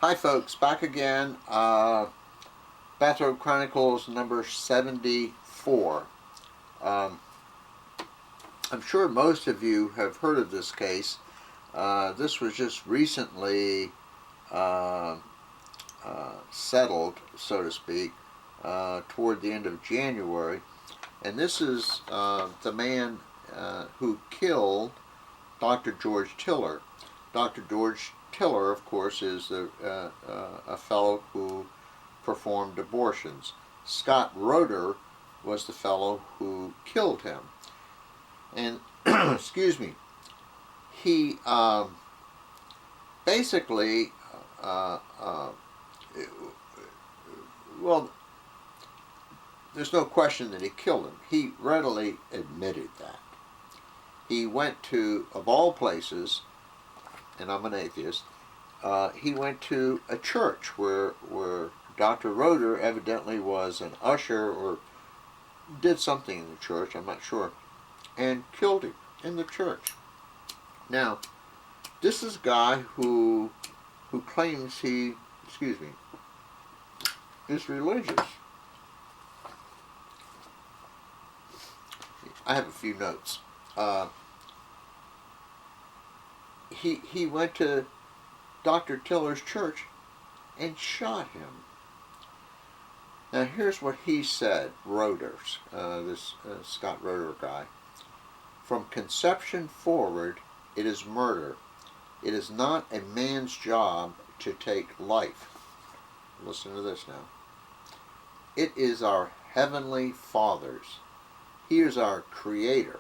Hi folks, back again. Bathrobe Chronicles number 74. Um, I'm sure most of you have heard of this case. This was just recently uh, settled, so to speak, toward the end of January. And this is the man who killed Dr. George Tiller. Dr. George Tiller, of course, is a fellow who performed abortions. Scott Roeder was the fellow who killed him. And, excuse me, he basically, well, there's no question that he killed him. He readily admitted that. He went to, of all places, and I'm an atheist, he went to a church where Dr. Roeder evidently was an usher or did something in the church, I'm not sure, and killed him in the church. Now, this is a guy who claims he, is religious. I have a few notes. He went to Dr. Tiller's church and shot him. Now here's what he said, Roeder's, this Scott Roeder guy. From conception forward, it is murder. It is not a man's job to take life. Listen to this now. It is our Heavenly Father's. He is our Creator.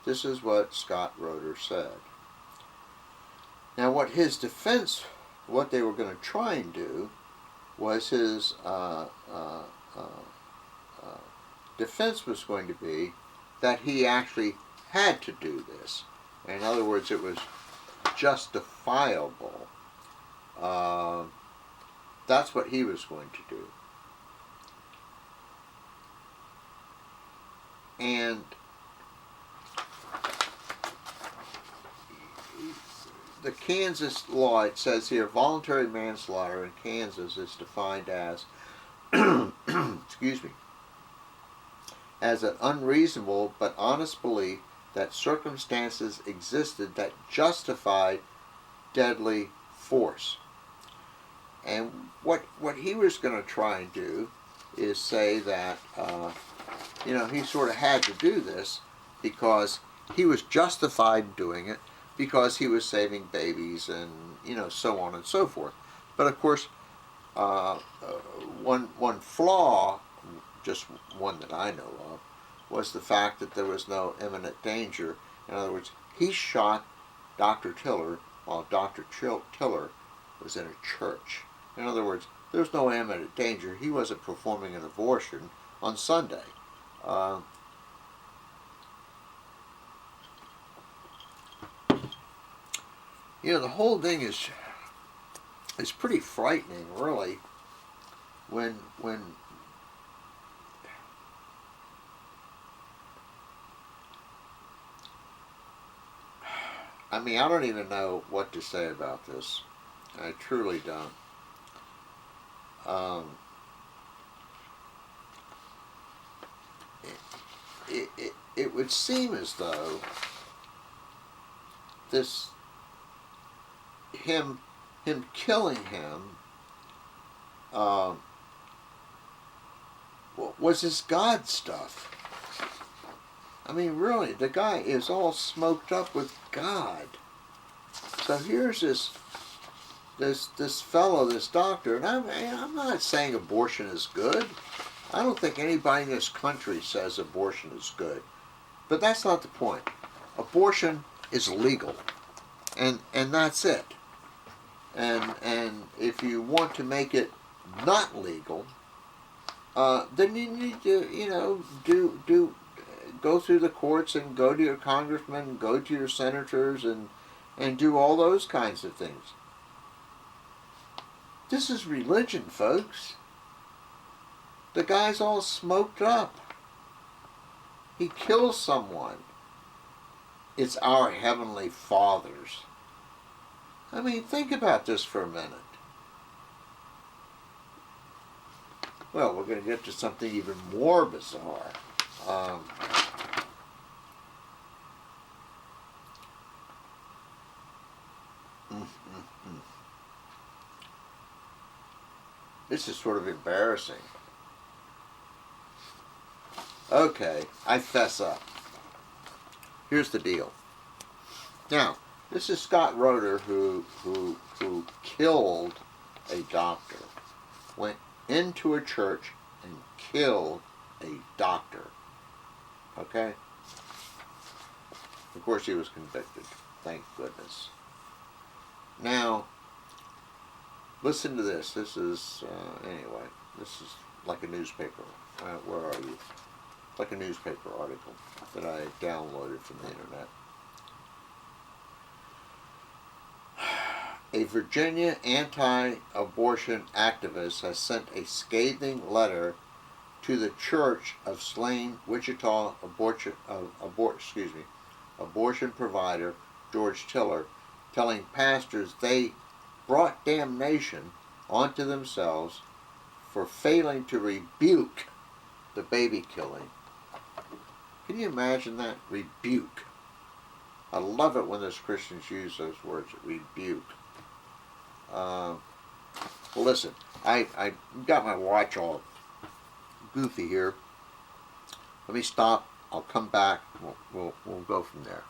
This is what Scott Roeder said. Now what his defense, what they were going to try and do, was his defense was going to be that he actually had to do this. In other words, it was justifiable. That's what he was going to do. And the Kansas law, it says here, voluntary manslaughter in Kansas is defined as, excuse me, as an unreasonable but honest belief that circumstances existed that justified deadly force. And what he was going to try and do is say that, he sort of had to do this because he was justified in doing it because he was saving babies and, so on and so forth. But of course, one flaw, just one that I know of, was the fact that there was no imminent danger. In other words, he shot Dr. Tiller while Dr. Tiller was in a church. In other words, there was no imminent danger. He wasn't performing an abortion on Sunday. The whole thing is pretty frightening, really, when I mean, I don't even know what to say about this. I truly don't. It would seem as though him killing him was his God stuff. I mean, really, the guy is all smoked up with God. So here's this fellow, this doctor, and I'm not saying abortion is good. I don't think anybody in this country says abortion is good. But that's not the point. Abortion is legal. And that's it. And if you want to make it not legal, then you need to, go through the courts and go to your congressmen, go to your senators, and do all those kinds of things. This is religion, folks. The guy's all smoked up. He kills someone. It's our Heavenly Father's. I mean, think about this for a minute. Well, we're going to get to something even more bizarre. This is sort of embarrassing. Okay, I fess up. Here's the deal. Now, this is Scott Roeder who killed a doctor. Went into a church and killed a doctor. Okay? Of course he was convicted. Thank goodness. Now, listen to this. This is, anyway, this is like a newspaper. Where are you? Like a newspaper article that I downloaded from the internet. A Virginia anti-abortion activist has sent a scathing letter to the Church of Slain Wichita abortion provider George Tiller, telling pastors they brought damnation onto themselves for failing to rebuke the baby killing. Can you imagine that? Rebuke. I love it when those Christians use those words, rebuke. Well, listen, I got my watch all goofy here. Let me stop. I'll come back. We'll go from there.